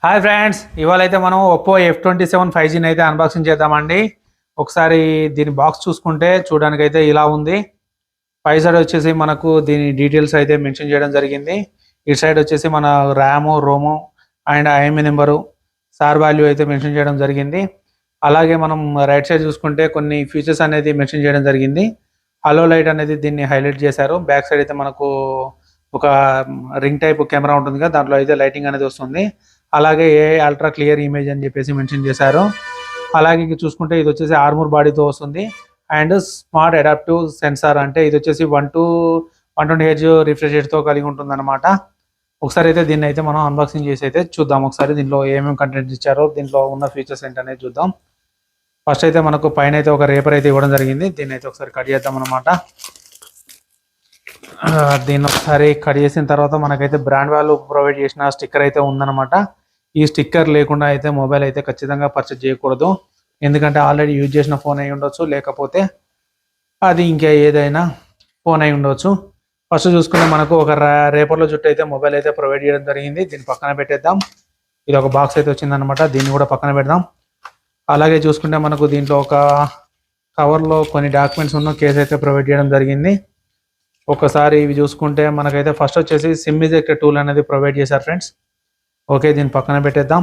Hi friends, ఇవాళ అయితే మనం ఒప్పో F27 5Gని అయితే అన్బాక్సింగ్ చేద్దామండి. ఒకసారి దీని బాక్స్ చూసుకుంటే చూడడానికి అయితే ఇలా ఉంది. పై సైడ్ వచ్చేసి మనకు దీని డీటెయిల్స్ అయితే మెన్షన్ చేయడం జరిగింది. ఇటు సైడ్ వచ్చేసి మన RAM, ROM and IME number, SAR value అయితే మెన్షన్ చేయడం జరిగింది. అలాగే మనం రైట్ సైడ్ చూసుకుంటే కొన్ని ఫీచర్స్ అనేది మెన్షన్ చేయడం జరిగింది. హలో లైట్ అనేది దీన్ని హైలైట్ చేశారు. బ్యాక్ సైడ్ అయితే మనకు ఒక రింగ్ టైప్ కెమెరా ఉంటుంది కదా, దాంట్లో అయితే లైటింగ్ అనేది వస్తుంది. అలాగే అల్ట్రా క్లియర్ ఇమేజ్ అని చెప్పేసి మెన్షన్ చేశారు. అలాగే చూసుకుంటే ఇది వచ్చేసి ఆర్మూర్ బాడీతో వస్తుంది అండ్ స్మార్ట్ అడాప్టివ్ సెన్సార్, అంటే ఇది వచ్చేసి 120Hz రిఫ్రెష్ రేట్తో కలిగి ఉంటుంది అనమాట. ఒకసారి అయితే దీన్ని అయితే మనం అన్బాక్సింగ్ చేసి అయితే చూద్దాం. ఒకసారి దీనిలో ఏమేమి కంటెంట్ ఇచ్చారో, దీంట్లో ఉన్న ఫీచర్స్ ఏంటనేది చూద్దాం. ఫస్ట్ అయితే మనకు పైన అయితే ఒక రేపర్ అయితే ఇవ్వడం జరిగింది. దీన్ని అయితే ఒకసారి కట్ చేద్దాం అనమాట. దీన్ని ఒకసారి కట్ చేసిన తర్వాత మనకైతే బ్రాండ్ వాళ్ళు ప్రొవైడ్ చేసిన స్టిక్కర్ అయితే ఉందన్నమాట. ఈ స్టిక్కర్ లేకుండా అయితే మొబైల్ అయితే ఖచ్చితంగా పర్చేజ్ చేయకూడదు. ఎందుకంటే ఆల్రెడీ యూజ్ చేసిన ఫోన్ అయి ఉండొచ్చు, లేకపోతే అది ఇంకా ఏదైనా ఫోన్ అయి ఉండొచ్చు. ఫస్ట్ చూసుకుంటే మనకు ఒక రేపర్లో చుట్టూ అయితే మొబైల్ అయితే ప్రొవైడ్ చేయడం జరిగింది. దీన్ని పక్కన పెట్టేద్దాం. ఇది ఒక బాక్స్ అయితే వచ్చిందనమాట, దీన్ని కూడా పక్కన పెడదాం. అలాగే చూసుకుంటే మనకు దీంట్లో ఒక కవర్లో కొన్ని డాక్యుమెంట్స్ ఉన్న కేసు అయితే ప్రొవైడ్ చేయడం జరిగింది. ఒకసారి ఇవి చూసుకుంటే మనకైతే ఫస్ట్ వచ్చేసి సిమ్ ఇజెక్టర్ టూల్ అనేది ప్రొవైడ్ చేశారు ఫ్రెండ్స్. ఓకే, దీన్ని పక్కన పెట్టేద్దాం.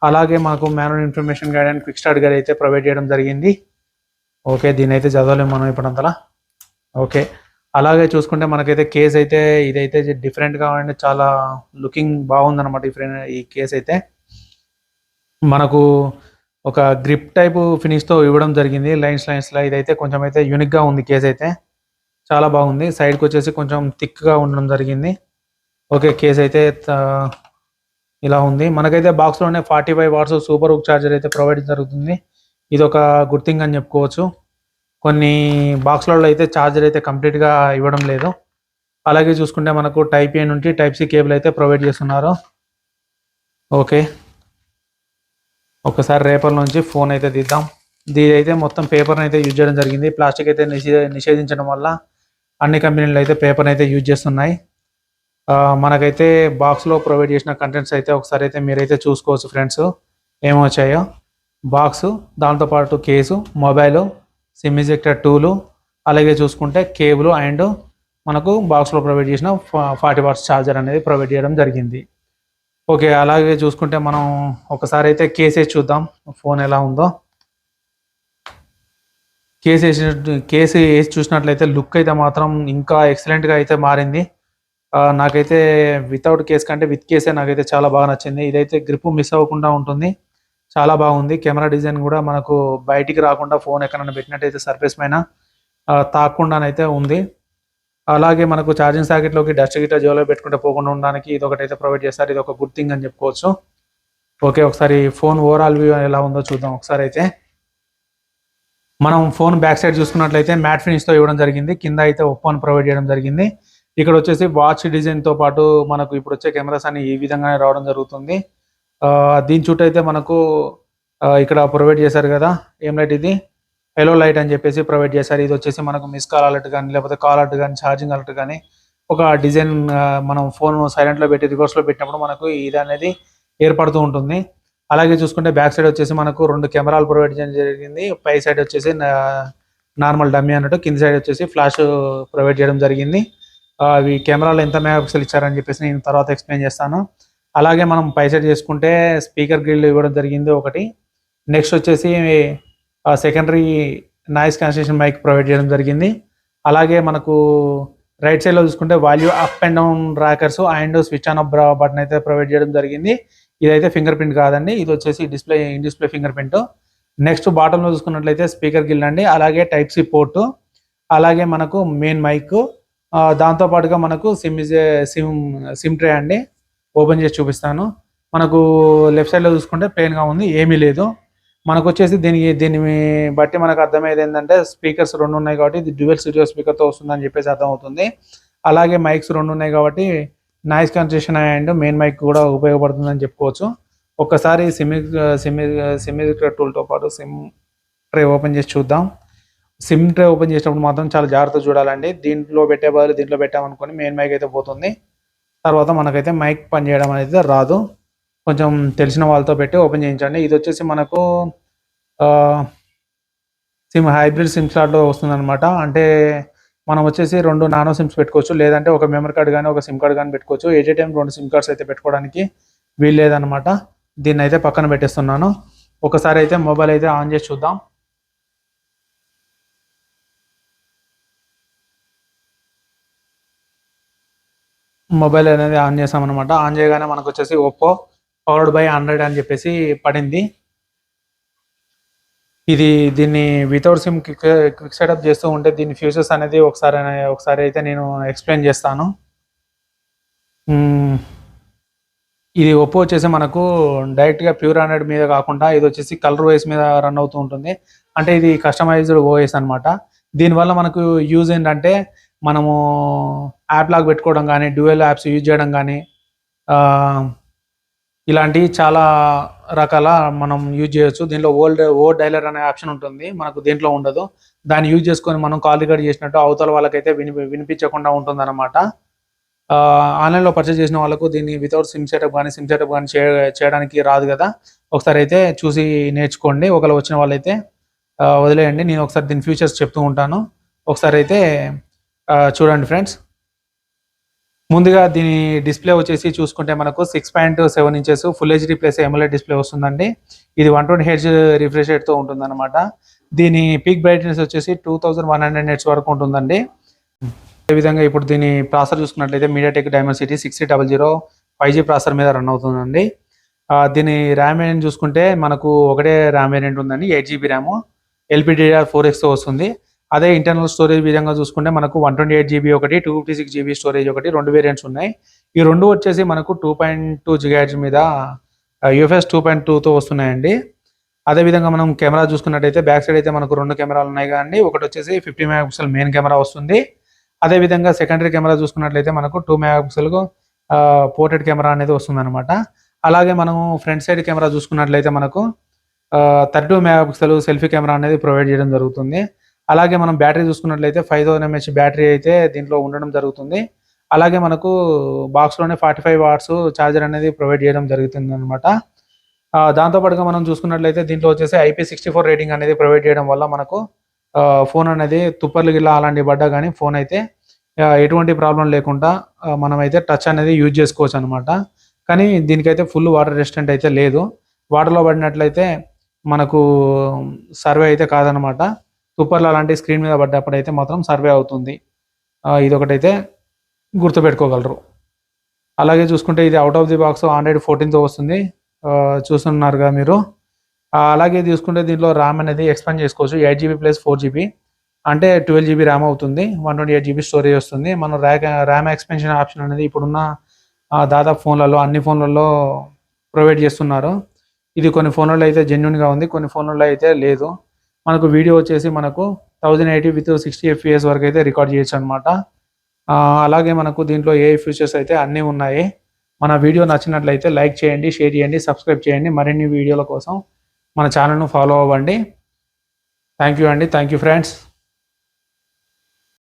అలాగే మాకు manual information guide and quick start guide అయితే ప్రొవైడ్ చేయడం జరిగింది. ఓకే, దీని అయితే చదవలేము మనం ఇప్పుడంతలా. ఓకే, అలాగే చూసుకుంటే మనకైతే కేస్ అయితే ఇదైతే డిఫరెంట్గా అండ్ చాలా లుకింగ్ బాగుందన్నమాట. ఈ కేస్ అయితే మనకు ఒక గ్రిప్ టైప్ ఫినిష్తో ఇవ్వడం జరిగింది, లైన్స్లో. ఇదైతే కొంచెం అయితే యూనిక్గా ఉంది. కేస్ అయితే చాలా బాగుంది. సైడ్కి వచ్చేసి కొంచెం థిక్గా ఉండడం జరిగింది. ఓకే, కేస్ అయితే ఇలా ఉంది. మనకైతే బాక్స్లోనే 45 వాట్స్ సూపర్ హుక్ ఛార్జర్ అయితే ప్రొవైడ్ జరుగుతుంది. ఇది ఒక గుడ్ థింగ్ అని చెప్పుకోవచ్చు. కొన్ని బాక్స్లలో అయితే ఛార్జర్ అయితే కంప్లీట్గా ఇవ్వడం లేదు. అలాగే చూసుకుంటే మనకు టైప్ ఏ నుండి టైప్ సి కేబుల్ అయితే ప్రొవైడ్ చేస్తున్నారు. ఓకే, ఒకసారి రేపర్ నుంచి ఫోన్ అయితే తీద్దాం. దీని అయితే మొత్తం పేపర్ని అయితే యూజ్ చేయడం జరిగింది. ప్లాస్టిక్ అయితే నిషేధించడం వల్ల అన్ని కంపెనీలు అయితే పేపర్ని అయితే యూజ్ చేస్తున్నాయి. మనకైతే బాక్స్లో ప్రొవైడ్ చేసిన కంటెంట్స్ అయితే ఒకసారి అయితే మీరైతే చూసుకోవచ్చు ఫ్రెండ్స్, ఏమొచ్చాయో. బాక్సు, దాంతోపాటు case, mobile, SIM ejector tool, అలాగే చూసుకుంటే కేబుల్ అండ్ మనకు బాక్స్లో ప్రొవైడ్ చేసిన 40 వాట్స్ ఛార్జర్ అనేది ప్రొవైడ్ చేయడం జరిగింది. ఓకే, అలాగే చూసుకుంటే మనం ఒకసారి అయితే కేసు వేసి చూద్దాం ఫోన్ ఎలా ఉందో. కేసు వేసి చూసినట్లయితే లుక్ అయితే మాత్రం ఇంకా ఎక్సలెంట్గా అయితే మారింది. నాకైతే వితౌట్ కేస్ కంటే విత్ కేసే నాకైతే చాలా బాగా నచ్చింది. ఇదైతే గ్రిప్ మిస్ అవ్వకుండా ఉంటుంది, చాలా బాగుంది. కెమెరా డిజైన్ కూడా మనకు బయటికి రాకుండా ఫోన్ ఎక్కడైనా పెట్టినట్టయితే సర్ఫేస్ పైన తాకుండానైతే ఉంది. అలాగే మనకు ఛార్జింగ్ సాకెట్లోకి డస్ట్ గిట్ట జోలో పెట్టుకుంటే పోకుండా ఉండడానికి ఇది ఒకటైతే ప్రొవైడ్ చేస్తారు. ఇది ఒక గుడ్ థింగ్ అని చెప్పుకోవచ్చు. ఓకే, ఒకసారి ఫోన్ ఓవరాల్ వ్యూ ఎలా ఉందో చూద్దాం. ఒకసారి అయితే మనం ఫోన్ బ్యాక్ సైడ్ చూసుకున్నట్లయితే మ్యాట్ ఫినిష్తో ఇవ్వడం జరిగింది. కింద అయితే ఒప్పో అని ప్రొవైడ్ చేయడం జరిగింది. ఇక్కడ వచ్చేసి వాచ్ డిజైన్తో పాటు మనకు ఇప్పుడు వచ్చే కెమెరాస్ అని ఈ విధంగానే రావడం జరుగుతుంది. దీని చుట్టూ అయితే మనకు ఇక్కడ ప్రొవైడ్ చేశారు కదా, ఏం లైట్ ఇది, హెలో లైట్ అని చెప్పేసి ప్రొవైడ్ చేశారు. ఇది వచ్చేసి మనకు మిస్ కాల్ అలర్ట్ కానీ, లేకపోతే కాల్ అలర్ట్ కానీ, ఛార్జింగ్ అలర్ట్ కానీ, ఒక డిజైన్ మనం ఫోన్ సైలెంట్లో పెట్టి రివర్స్లో పెట్టినప్పుడు మనకు ఇది అనేది ఏర్పడుతూ ఉంటుంది. అలాగే చూసుకుంటే బ్యాక్ సైడ్ వచ్చేసి మనకు 2 కెమెరాలు ప్రొవైడ్ చేయడం జరిగింది. పై సైడ్ వచ్చేసి నార్మల్ డమ్మీ అన్నట్టు, కింద సైడ్ వచ్చేసి ఫ్లాష్ ప్రొవైడ్ చేయడం జరిగింది. అవి కెమెరాలో ఎంత మెగాపిక్సెల్ ఇచ్చారని చెప్పేసి నేను తర్వాత ఎక్స్ప్లెయిన్ చేస్తాను. అలాగే మనం పై సైడ్ చేసుకుంటే స్పీకర్ గ్రిల్ ఇవ్వడం జరిగింది ఒకటి. నెక్స్ట్ వచ్చేసి secondary noise cancellation mic provide చేయడం జరిగింది. అలాగే మనకు రైట్ సైడ్లో చూసుకుంటే volume up and down rockers and switch on off button అయితే ప్రొవైడ్ చేయడం జరిగింది. ఇదైతే ఫింగర్ ప్రింట్ కాదండి, ఇది వచ్చేసి in display fingerprint. Next బాటంలో చూసుకున్నట్లయితే స్పీకర్ గిల్ అండి, అలాగే టైప్ సి పోర్టు, అలాగే మనకు మెయిన్ మైక్, దాంతోపాటుగా మనకు సిమ్ ట్రే అండి. ఓపెన్ చేసి చూపిస్తాను. మనకు లెఫ్ట్ సైడ్లో చూసుకుంటే ప్లెయిన్గా ఉంది, ఏమీ లేదు. మనకు వచ్చేసి దీన్ని బట్టి మనకు అర్థమయ్యేది ఏంటంటే స్పీకర్స్ 2 ఉన్నాయి కాబట్టి ఇది డ్యూయల్ స్టీరియో స్పీకర్తో వస్తుందని చెప్పేసి అర్థమవుతుంది. అలాగే మైక్స్ 2 ఉన్నాయి కాబట్టి noise cancellation and main mic కూడా ఉపయోగపడుతుందని చెప్పుకోవచ్చు. ఒక్కసారి సిమ్ టూల్తో పాటు సిమ్ ట్రే ఓపెన్ చేసి చూద్దాం. సిమ్ ట్రే ఓపెన్ చేసినప్పుడు మాత్రం చాలా జాగ్రత్తగా చూడాలండి. దీంట్లో పెట్టే బదులు దీంట్లో పెట్టామనుకోని మెయిన్ మైక్ అయితే పోతుంది, తర్వాత మనకైతే మైక్ పనిచేయడం అనేది రాదు. కొంచెం తెలిసిన వాళ్ళతో పెట్టి ఓపెన్ చేయించండి. ఇది వచ్చేసి మనకు హైబ్రిడ్ సిమ్ స్లాట్‌లో వస్తుందనమాట. అంటే మనం వచ్చేసి 2 నానో సిమ్స్ పెట్టుకోవచ్చు. లేదంటే ఒక మెమరీ కార్డ్ గాని, ఒక సిమ్ కార్డ్ గాని పెట్టుకోవచ్చు. At a time 2 SIM cards అయితే పెట్టుకోవడానికి వీల్లేదనమాట. దీన్నైతే పక్కన పెట్టేస్తున్నాను. ఒకసారి అయితే మొబైల్ అయితే ఆన్ చేసి చూద్దాం. మొబైల్ అనేది ఆన్ చేసామనమాట. ఆన్ చేయగానే మనకు వచ్చేసి ఒప్పో పవర్డ్ బై 100 అని చెప్పేసి పడింది. దీన్ని వితౌట్ సిమ్ క్విక్ సెటప్ చేస్తూ ఉంటే దీని ఫ్యూచర్స్ అనేది ఒకసారి అయితే నేను ఎక్స్ప్లెయిన్ చేస్తాను. ఇది ఒప్పో వచ్చేసి మనకు డైరెక్ట్గా ప్యూర్ 100 మీద కాకుండా ఇది వచ్చేసి కలర్ వైస్ మీద రన్ అవుతూ ఉంటుంది. అంటే ఇది కస్టమైజ్డ్ ఓఎస్ అనమాట. దీనివల్ల మనకు యూజ్ ఏంటంటే మనము యాప్ లాగ్ పెట్టుకోవడం కానీ, డ్యూయల్ యాప్స్ యూజ్ చేయడం కానీ, ఇలాంటివి చాలా రకాల మనం యూజ్ చేయొచ్చు. దీనిలో ఓల్డ్ డైలర్ అనే ఆప్షన్ ఉంటుంది, మనకు దీంట్లో ఉండదు. దాన్ని యూజ్ చేసుకొని మనం కాల్ రికార్డ్ చేసినట్టు అవతల వాళ్ళకైతే వినిపించకుండా ఉంటుంది అనమాట. ఆన్లైన్లో పర్చేస్ చేసిన వాళ్ళకు దీన్ని వితౌట్ సిమ్ సెటప్ కానీ చేయడానికి రాదు కదా. ఒకసారి అయితే చూసి నేర్చుకోండి. ఒకవేళ వచ్చిన వాళ్ళైతే వదిలేయండి. నేను ఒకసారి దీని ఫ్యూచర్స్ చెప్తూ ఉంటాను. ఒకసారి అయితే చూడండి ఫ్రెండ్స్. ముందుగా దీని డిస్ప్లే వచ్చేసి చూసుకుంటే మనకు 6.7 inches full HD plus AMOLED display వస్తుందండి. ఇది 120 హెర్ట్జ్ రిఫ్రెష్ రేట్తో ఉంటుందన్నమాట. దీని పీక్ బ్రైట్నెస్ వచ్చేసి 2100 నిట్స్ వరకు ఉంటుందండి. అదేవిధంగా ఇప్పుడు దీని ప్రాసెసర్ చూసుకున్నట్లయితే మీడియాటెక్ డైమెన్సిటీ 6000 5G ప్రాసెసర్ మీద రన్ అవుతుందండి. దీని ర్యామ్ వేరియంట్ చూసుకుంటే మనకు ఒకటే ర్యామ్ వేరియంట్ ఉందండి, 8GB ర్యామ్ LPDDR4X వస్తుంది. అదే ఇంటర్నల్ స్టోరేజ్ విధంగా చూసుకుంటే మనకు 128GB ఒకటి, 256GB స్టోరేజ్ ఒకటి, 2 వేరియంట్స్ ఉన్నాయి. ఈ రెండు వచ్చేసి మనకు 2.2 GHz మీద UFS 2.2తో వస్తున్నాయండి. అదేవిధంగా మనం కెమెరా చూసుకున్నట్టయితే బ్యాక్ సైడ్ అయితే మనకు 2 కెమెరాలు ఉన్నాయి కానీ ఒకటి వచ్చేసి 50 మెగాపిక్సెల్ మెయిన్ కెమెరా వస్తుంది. అదేవిధంగా సెకండరీ కెమెరా చూసుకున్నట్లయితే మనకు 2 మెగాపిక్సెల్ పోర్ట్రేట్ కెమెరా అనేది వస్తుంది అనమాట. అలాగే మనం ఫ్రంట్ సైడ్ కెమెరా చూసుకున్నట్లయితే మనకు 32 మెగాపిక్సెల్ సెల్ఫీ కెమెరా అనేది ప్రొవైడ్ చేయడం జరుగుతుంది. అలాగే మనం బ్యాటరీ చూసుకున్నట్లయితే 5000 mAh బ్యాటరీ అయితే దీంట్లో ఉండడం జరుగుతుంది. అలాగే మనకు బాక్స్లోనే 45 వాట్స్ ఛార్జర్ అనేది ప్రొవైడ్ చేయడం జరుగుతుంది అనమాట. దాంతోపాటుగా మనం చూసుకున్నట్లయితే దీంట్లో వచ్చేసి IP64 రేటింగ్ అనేది ప్రొవైడ్ చేయడం వల్ల మనకు ఫోన్ అనేది తుప్పర్లు గిల్ల అలాంటివి పడ్డా కానీ ఫోన్ అయితే ఎటువంటి ప్రాబ్లం లేకుండా మనమైతే టచ్ అనేది యూజ్ చేసుకోవచ్చు అనమాట. కానీ దీనికైతే ఫుల్ వాటర్ రెసిస్టెంట్ అయితే లేదు. వాటర్లో పడినట్లయితే మనకు సర్వే అయితే కాదనమాట. తుప్పర్లు అలాంటి స్క్రీన్ మీద పడ్డప్పుడు అయితే మాత్రం సర్వే అవుతుంది. ఇదొకటైతే గుర్తుపెట్టుకోగలరు. అలాగే చూసుకుంటే ఇది out of the box Android 14తో వస్తుంది, చూస్తున్నారుగా మీరు. అలాగే చూసుకుంటే దీంట్లో ర్యామ్ అనేది ఎక్స్పాండ్ చేసుకోవచ్చు. 8GB ప్లస్ 4GB అంటే 12GB ర్యామ్ అవుతుంది. 128GB స్టోరేజ్ వస్తుంది. మనం ర్యామ్ ఎక్స్పెన్షన్ ఆప్షన్ అనేది ఇప్పుడున్న దాదాపు అన్ని ఫోన్లలో ప్రొవైడ్ చేస్తున్నారు. ఇది కొన్ని ఫోన్లలో అయితే జెన్యున్గా ఉంది, కొన్ని ఫోన్లలో అయితే లేదు. మనకు వీడియో వచ్చేసి మనకు 1080 విత్ 60 FPS వరకు అయితే రికార్డ్ చేయొచ్చు అనమాట. అలాగే మనకు దీంట్లో ఏ ఫీచర్స్ అయితే అన్నీ ఉన్నాయి. మన వీడియో నచ్చినట్లయితే లైక్ చేయండి, షేర్ చేయండి, సబ్స్క్రైబ్ చేయండి. మరిన్ని వీడియోల కోసం మన ఛానల్ను ఫాలో అవ్వండి. థ్యాంక్ యూ అండి. Thank you friends.